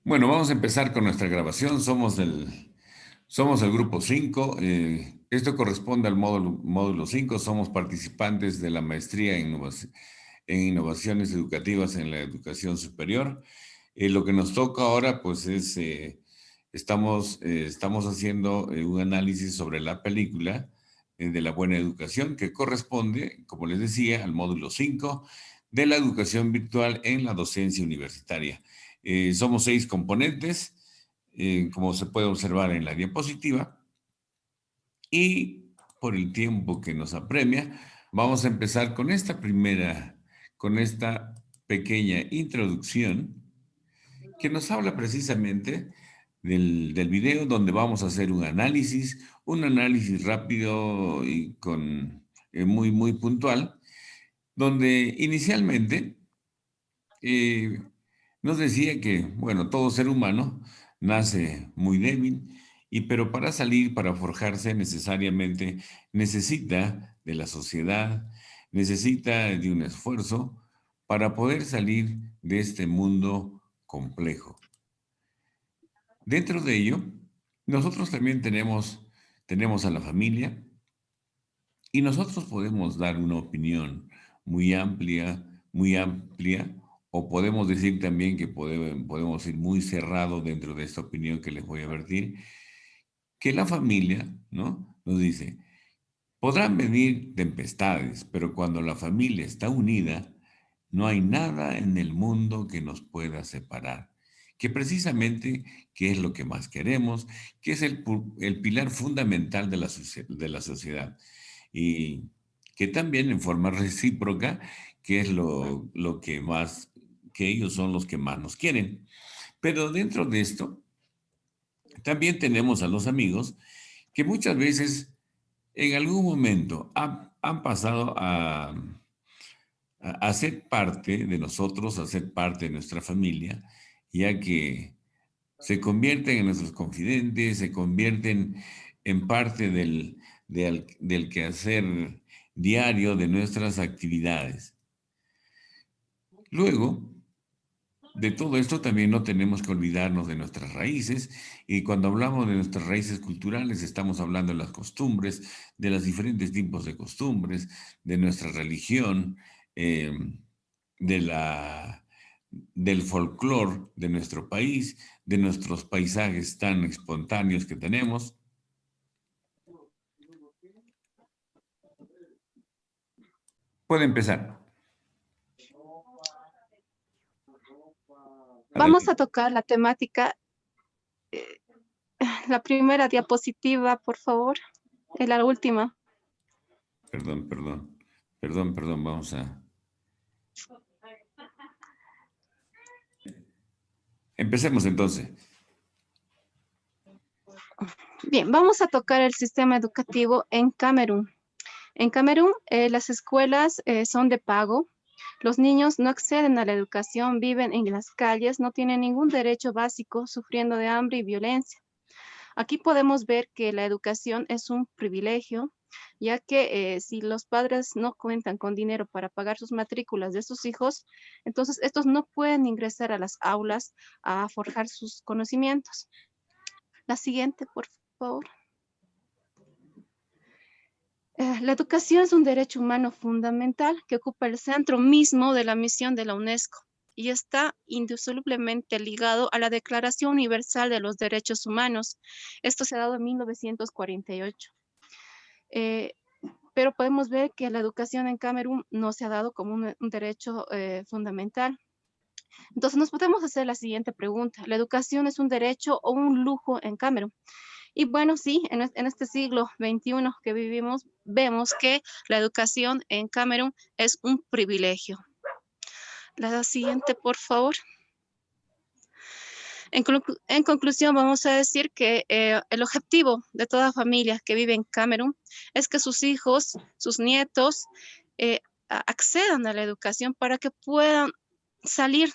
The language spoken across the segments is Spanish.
Bueno, vamos a empezar con nuestra grabación. Somos el grupo 5. Esto corresponde al módulo 5. Somos participantes de la maestría en innovaciones educativas en la educación superior. Lo que nos toca ahora, pues, estamos haciendo un análisis sobre la película de la buena educación, que corresponde, como les decía, al módulo 5 de la educación virtual en la docencia universitaria. Somos 6 componentes, como se puede observar en la diapositiva, y por el tiempo que nos apremia, vamos a empezar con esta pequeña introducción que nos habla precisamente del video donde vamos a hacer un análisis rápido y muy puntual, donde inicialmente eh, nos decía que, bueno, todo ser humano nace muy débil, pero para salir, para forjarse, necesariamente necesita de la sociedad, necesita de un esfuerzo para poder salir de este mundo complejo. Dentro de ello, nosotros también tenemos a la familia y nosotros podemos dar una opinión muy amplia, o podemos decir también que podemos ir muy cerrado dentro de esta opinión que les voy a vertir, que la familia, ¿no? Nos dice, podrán venir tempestades, pero cuando la familia está unida, no hay nada en el mundo que nos pueda separar. Que precisamente, ¿qué es lo que más queremos? Que es el pilar fundamental de la sociedad. Y que también en forma recíproca, que es lo que más, que ellos son los que más nos quieren. Pero dentro de esto, también tenemos a los amigos que muchas veces en algún momento han pasado a ser parte de nosotros, a ser parte de nuestra familia, ya que se convierten en nuestros confidentes, se convierten en parte del quehacer diario de nuestras actividades. Luego, de todo esto también no tenemos que olvidarnos de nuestras raíces, y cuando hablamos de nuestras raíces culturales estamos hablando de las costumbres, de los diferentes tipos de costumbres, de nuestra religión, eh, de del folclore de nuestro país, de nuestros paisajes tan espontáneos que tenemos. Puede empezar. Vamos a Adelante. tocar la temática, eh, la primera diapositiva, por favor, y la última. Perdón, vamos a... Empecemos entonces. Bien, vamos a tocar el sistema educativo en Camerún. En Camerún, las escuelas son de pago. Los niños no acceden a la educación, viven en las calles, no tienen ningún derecho básico, sufriendo de hambre y violencia. Aquí podemos ver que la educación es un privilegio, ya que si los padres no cuentan con dinero para pagar sus matrículas de sus hijos, entonces estos no pueden ingresar a las aulas a forjar sus conocimientos. La siguiente, por favor. La educación es un derecho humano fundamental que ocupa el centro mismo de la misión de la UNESCO y está indisolublemente ligado a la Declaración Universal de los Derechos Humanos. Esto se ha dado en 1948. Eh, pero podemos ver que la educación en Camerún no se ha dado como un derecho fundamental. Entonces nos podemos hacer la siguiente pregunta. ¿La educación es un derecho o un lujo en Camerún? Y bueno, sí, en este siglo XXI que vivimos, vemos que la educación en Camerún es un privilegio. La siguiente, por favor. En conclusión, vamos a decir que el objetivo de toda familia que vive en Camerún es que sus hijos, sus nietos, accedan a la educación para que puedan salir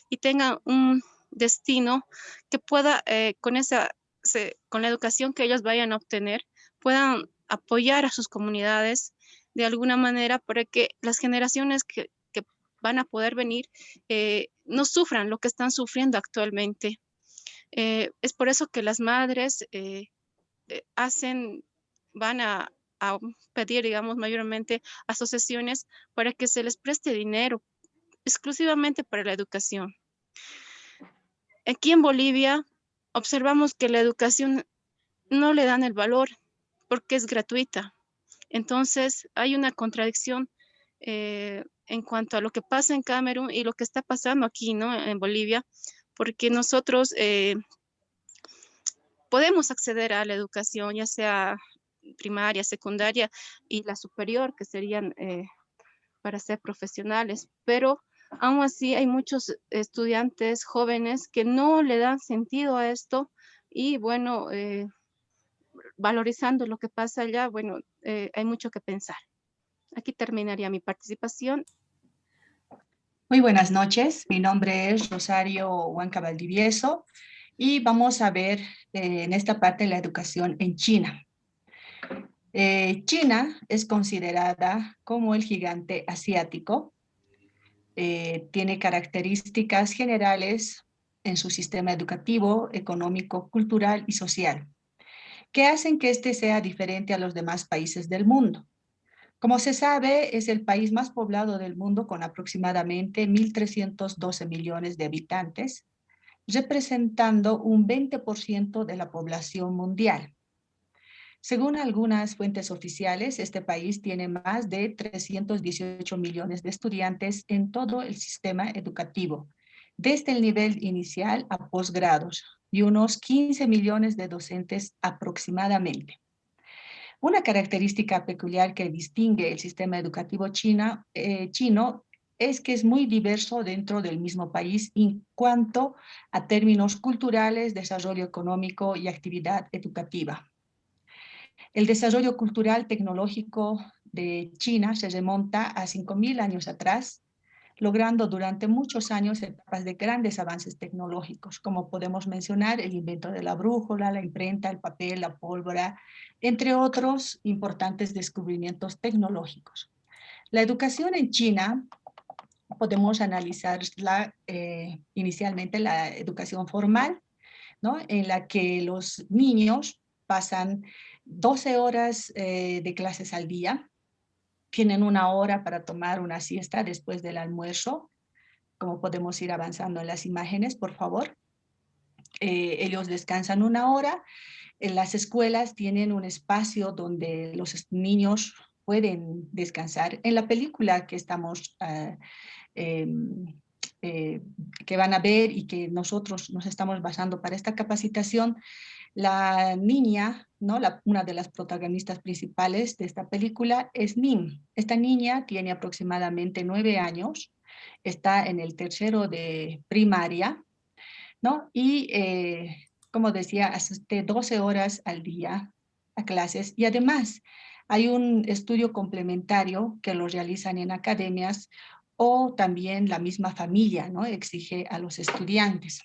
y tengan un destino que pueda, con la educación que ellos vayan a obtener, puedan apoyar a sus comunidades de alguna manera para que las generaciones que van a poder venir no sufran lo que están sufriendo actualmente. Es por eso que las madres hacen, van a pedir, digamos, mayormente asociaciones para que se les preste dinero exclusivamente para la educación. Aquí en Bolivia observamos que la educación no le dan el valor porque es gratuita. Entonces hay una contradicción en cuanto a lo que pasa en Camerún y lo que está pasando aquí, ¿no? En Bolivia, porque nosotros podemos acceder a la educación, ya sea primaria, secundaria y la superior, que serían para ser profesionales, pero aún así hay muchos estudiantes jóvenes que no le dan sentido a esto y bueno, valorizando lo que pasa allá, bueno, hay mucho que pensar. Aquí terminaría mi participación. Muy buenas noches, mi nombre es Rosario Huanca Valdivieso y vamos a ver en esta parte la educación en China. China es considerada como el gigante asiático. Tiene características generales en su sistema educativo, económico, cultural y social, que hacen que este sea diferente a los demás países del mundo. Como se sabe, es el país más poblado del mundo con aproximadamente 1.312 millones de habitantes, representando un 20% de la población mundial. Según algunas fuentes oficiales, este país tiene más de 318 millones de estudiantes en todo el sistema educativo, desde el nivel inicial a posgrados, y unos 15 millones de docentes aproximadamente. Una característica peculiar que distingue el sistema educativo chino es que es muy diverso dentro del mismo país en cuanto a términos culturales, desarrollo económico y actividad educativa. El desarrollo cultural tecnológico de China se remonta a 5.000 años atrás, logrando durante muchos años etapas de grandes avances tecnológicos, como podemos mencionar el invento de la brújula, la imprenta, el papel, la pólvora, entre otros importantes descubrimientos tecnológicos. La educación en China podemos analizarla inicialmente la educación formal, ¿no? En la que los niños pasan 12 horas de clases al día, tienen una hora para tomar una siesta después del almuerzo, como podemos ir avanzando en las imágenes, por favor. Ellos descansan una hora. En las escuelas tienen un espacio donde los niños pueden descansar. En la película que estamos eh, que van a ver y que nosotros nos estamos basando para esta capacitación, la niña, ¿no? Una de las protagonistas principales de esta película es Nim. Esta niña tiene aproximadamente 9 años, está en el tercero de primaria, ¿no? Y como decía, asiste 12 horas al día a clases y además hay un estudio complementario que lo realizan en academias o también la misma familia, ¿no? Exige a los estudiantes.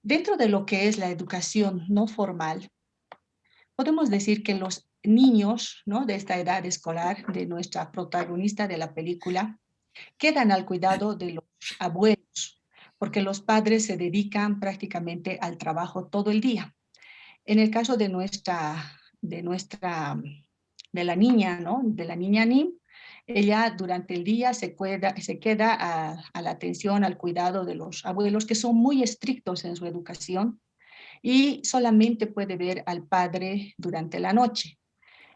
Dentro de lo que es la educación no formal, podemos decir que los niños, ¿no? De esta edad escolar, de nuestra protagonista de la película, quedan al cuidado de los abuelos, porque los padres se dedican prácticamente al trabajo todo el día. En el caso de la niña, ¿no? De la niña Nim, ella durante el día se queda a la atención, al cuidado de los abuelos, que son muy estrictos en su educación y solamente puede ver al padre durante la noche.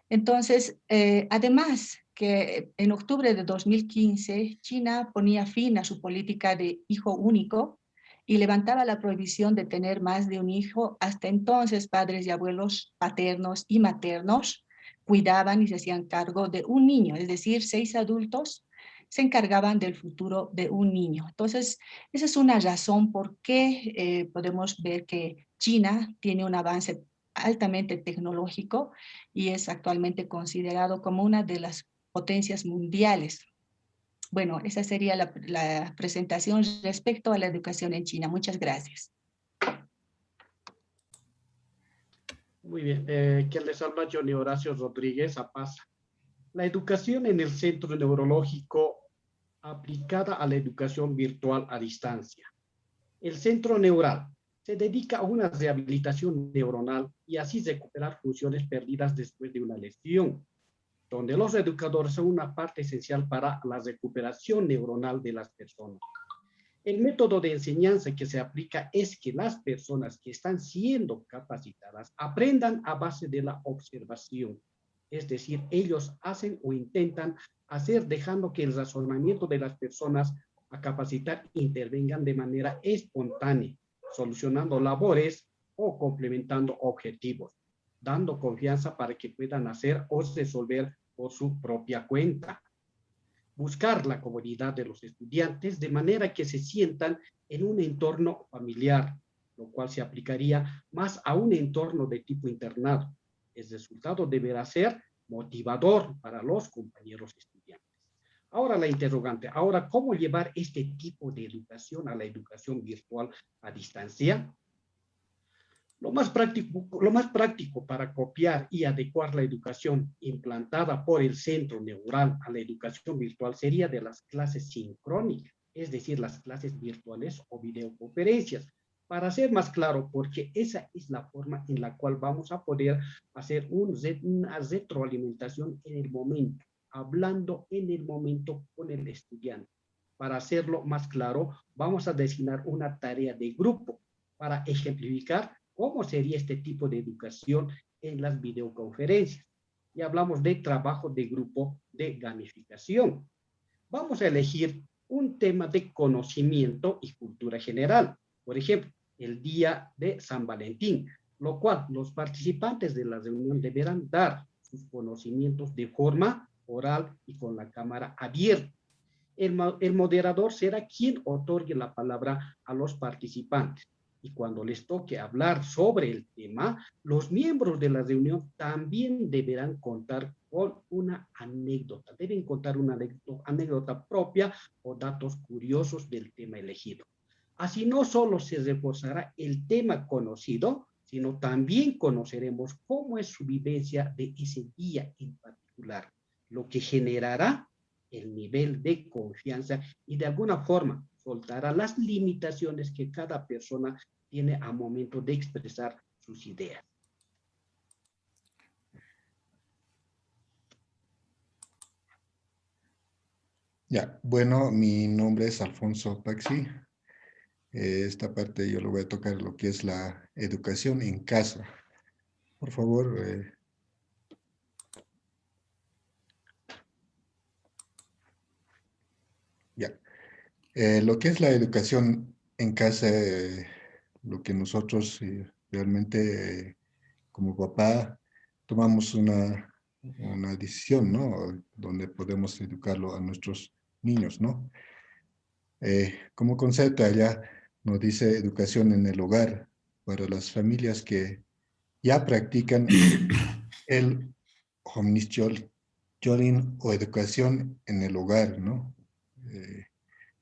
Entonces, además que en octubre de 2015, China ponía fin a su política de hijo único y levantaba la prohibición de tener más de un hijo. Hasta entonces, padres y abuelos paternos y maternos cuidaban y se hacían cargo de un niño, es decir, 6 adultos se encargaban del futuro de un niño. Entonces, esa es una razón por qué podemos ver que China tiene un avance altamente tecnológico y es actualmente considerado como una de las potencias mundiales. Bueno, esa sería la presentación respecto a la educación en China. Muchas gracias. Muy bien, quien les habla Johnny Horacio Rodríguez Apasa. La educación en el Centro Neurológico aplicada a la educación virtual a distancia. El centro neural se dedica a una rehabilitación neuronal y así recuperar funciones perdidas después de una lesión, donde los educadores son una parte esencial para la recuperación neuronal de las personas. El método de enseñanza que se aplica es que las personas que están siendo capacitadas aprendan a base de la observación. Es decir, ellos hacen o intentan hacer dejando que el razonamiento de las personas a capacitar intervengan de manera espontánea, solucionando labores o complementando objetivos, dando confianza para que puedan hacer o resolver por su propia cuenta. Buscar la comodidad de los estudiantes de manera que se sientan en un entorno familiar, lo cual se aplicaría más a un entorno de tipo internado. El resultado deberá ser motivador para los compañeros estudiantes. Ahora la interrogante, ahora, ¿cómo llevar este tipo de educación a la educación virtual a distancia? Lo más práctico para copiar y adecuar la educación implantada por el centro neural a la educación virtual sería de las clases sincrónicas, es decir, las clases virtuales o videoconferencias. Para ser más claro, porque esa es la forma en la cual vamos a poder hacer una retroalimentación en el momento, hablando en el momento con el estudiante. Para hacerlo más claro, vamos a designar una tarea de grupo para ejemplificar cómo sería este tipo de educación en las videoconferencias. Y hablamos de trabajo de grupo de gamificación. Vamos a elegir un tema de conocimiento y cultura general. Por ejemplo, el día de San Valentín, lo cual los participantes de la reunión deberán dar sus conocimientos de forma oral y con la cámara abierta. El moderador será quien otorgue la palabra a los participantes. Y cuando les toque hablar sobre el tema, los miembros de la reunión también deberán contar con una anécdota. Deben contar una anécdota propia o datos curiosos del tema elegido. Así no solo se reforzará el tema conocido, sino también conoceremos cómo es su vivencia de ese día en particular, lo que generará el nivel de confianza y de alguna forma soltará las limitaciones que cada persona tiene al momento de expresar sus ideas. Ya, bueno, mi nombre es Alfonso Paxi. Esta parte yo lo voy a tocar lo que es la educación en casa. Por favor. Ya. Lo que es la educación en casa, lo que nosotros realmente como papá tomamos una decisión, ¿no? Donde podemos educarlo a nuestros niños, ¿no? Como concepto allá nos dice educación en el hogar para las familias que ya practican el homeschooling o educación en el hogar, ¿no?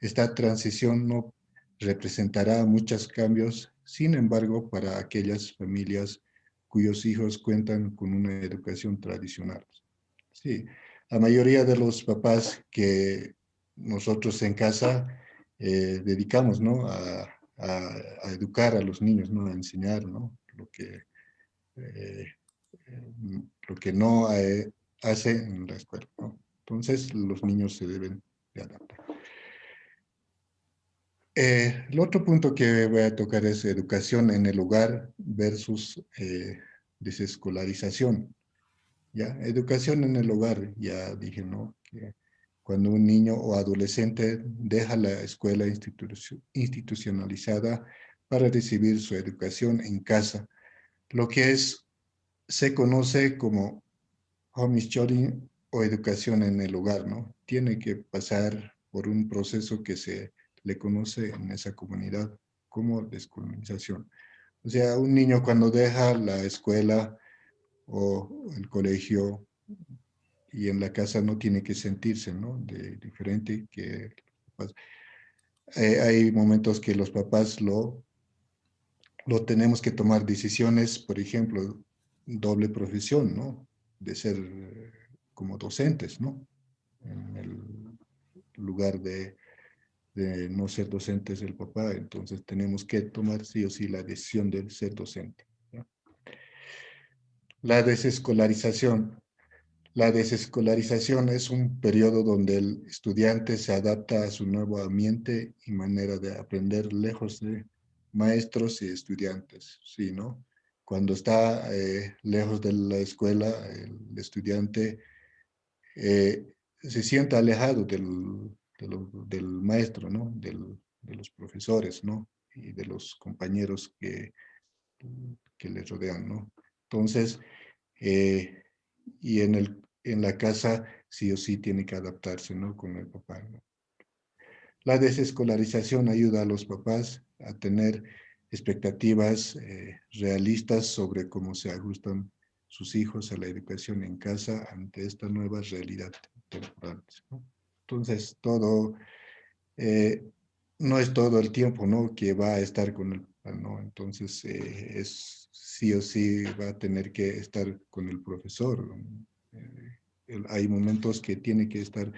Esta transición no representará muchos cambios, sin embargo, para aquellas familias cuyos hijos cuentan con una educación tradicional. Sí, la mayoría de los papás que nosotros en casa dedicamos, ¿no? a educar a los niños, ¿no? A enseñar, ¿no? Eh, lo que no hace en la escuela, ¿no? Entonces, los niños se deben de adaptar. El otro punto que voy a tocar es educación en el hogar versus desescolarización. ¿Ya? Educación en el hogar, ya dije, ¿no? Que cuando un niño o adolescente deja la escuela institucionalizada para recibir su educación en casa, lo que se conoce como homeschooling o educación en el hogar, ¿no? Tiene que pasar por un proceso que se le conoce en esa comunidad como descolonización. O sea, un niño cuando deja la escuela o el colegio y en la casa no tiene que sentirse, ¿no? De diferente que hay momentos que los papás lo tenemos que tomar decisiones, por ejemplo, doble profesión, ¿no? De ser como docentes, ¿no? En lugar de no ser docente es el papá, entonces tenemos que tomar sí o sí la decisión de ser docente, ¿ya? La desescolarización. La desescolarización es un periodo donde el estudiante se adapta a su nuevo ambiente y manera de aprender lejos de maestros y estudiantes, ¿sí, no? Cuando está lejos de la escuela, el estudiante se siente alejado del maestro, ¿no? De los profesores, ¿no? Y de los compañeros que le rodean, ¿no? Entonces, y en la casa sí o sí tiene que adaptarse, ¿no? Con el papá, ¿no? La desescolarización ayuda a los papás a tener expectativas realistas sobre cómo se ajustan sus hijos a la educación en casa ante esta nueva realidad temporal, ¿no? Entonces, no es todo el tiempo, ¿no? Que va a estar con el papá, ¿no? Entonces, es sí o sí va a tener que estar con el profesor, ¿no? Hay momentos que tiene que estar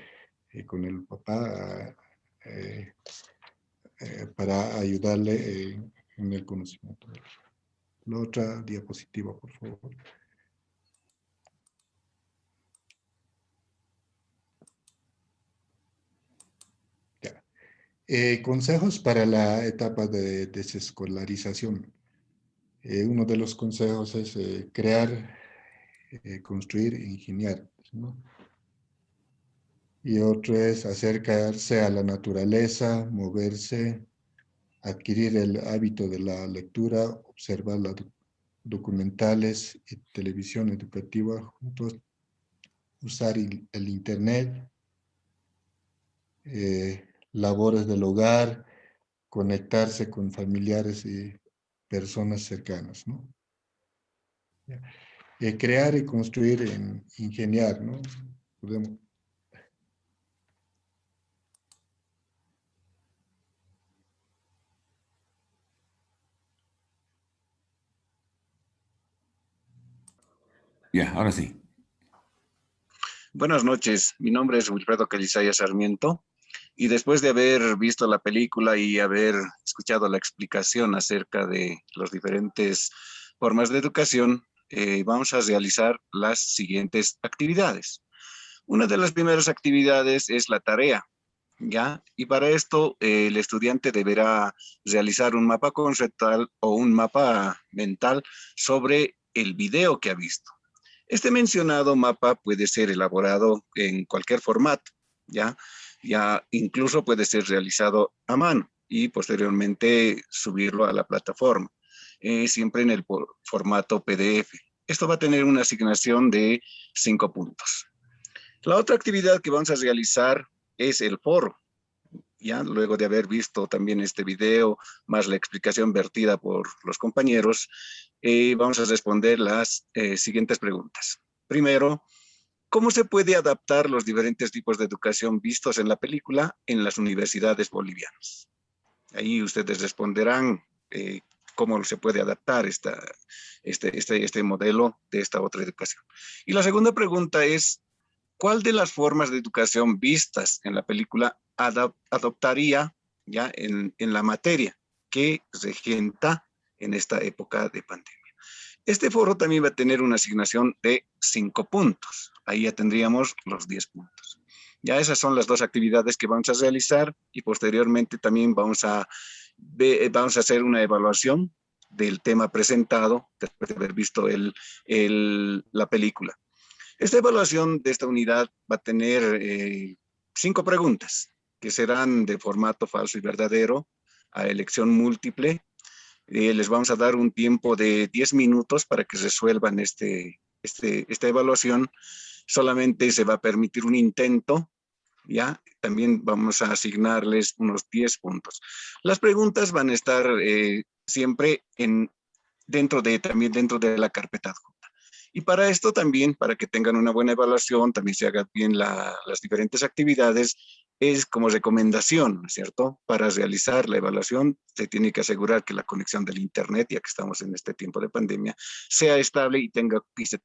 con el papá eh, para ayudarle en el conocimiento. La otra diapositiva, por favor. Ya. Consejos para la etapa de desescolarización. Uno de los consejos es crear, construir e ingeniar, ¿no? Y otro es acercarse a la naturaleza, moverse, adquirir el hábito de la lectura, observar las documentales y televisión educativa juntos, usar el internet, labores del hogar, conectarse con familiares y personas cercanas, ¿no? Crear y construir, ingeniar, ¿no? Podemos, Ya, ahora sí. Buenas noches, mi nombre es Wilfredo Calizaya Sarmiento y después de haber visto la película y haber escuchado la explicación acerca de las diferentes formas de educación, vamos a realizar las siguientes actividades. Una de las primeras actividades es la tarea, ¿ya? Y para esto el estudiante deberá realizar un mapa conceptual o un mapa mental sobre el video que ha visto. Este mencionado mapa puede ser elaborado en cualquier formato, ¿ya? Ya incluso puede ser realizado a mano y posteriormente subirlo a la plataforma, siempre en el formato PDF. Esto va a tener una asignación de 5 puntos. La otra actividad que vamos a realizar es el foro. Ya luego de haber visto también este video, más la explicación vertida por los compañeros, vamos a responder las siguientes preguntas. Primero, ¿cómo se puede adaptar los diferentes tipos de educación vistos en la película en las universidades bolivianas? Ahí ustedes responderán cómo se puede adaptar este modelo de esta otra educación. Y la segunda pregunta es, ¿cuál de las formas de educación vistas en la película adoptaría ya en la materia que regenta en esta época de pandemia? Este foro también va a tener una asignación de 5 puntos. Ahí ya tendríamos los 10 puntos. Ya esas son las dos actividades que vamos a realizar y posteriormente también vamos a hacer una evaluación del tema presentado después de haber visto la película. Esta evaluación de esta unidad va a tener 5 preguntas que serán de formato falso y verdadero a elección múltiple. Les vamos a dar un tiempo de 10 minutos para que resuelvan esta evaluación. Solamente se va a permitir un intento, ¿ya? También vamos a asignarles unos 10 puntos. Las preguntas van a estar siempre dentro de la carpeta adjunta. Y para esto también, para que tengan una buena evaluación, también se hagan bien las diferentes actividades, es como recomendación, ¿no es cierto? Para realizar la evaluación se tiene que asegurar que la conexión del internet, ya que estamos en este tiempo de pandemia, sea estable y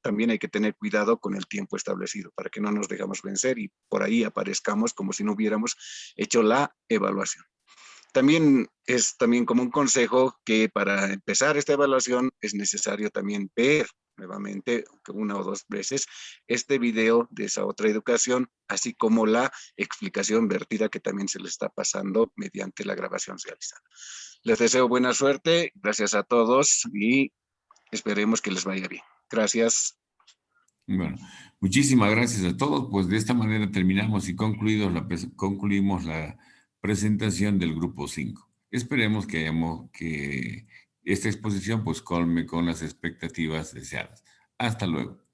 también hay que tener cuidado con el tiempo establecido para que no nos dejamos vencer y por ahí aparezcamos como si no hubiéramos hecho la evaluación. También es como un consejo que para empezar esta evaluación es necesario también ver nuevamente, una o dos veces, este video de esa otra educación, así como la explicación vertida que también se le está pasando mediante la grabación realizada. Les deseo buena suerte, gracias a todos y esperemos que les vaya bien. Gracias. Bueno, muchísimas gracias a todos. Pues de esta manera terminamos y concluimos la presentación del grupo 5. Esperemos que esta exposición pues colme con las expectativas deseadas. Hasta luego.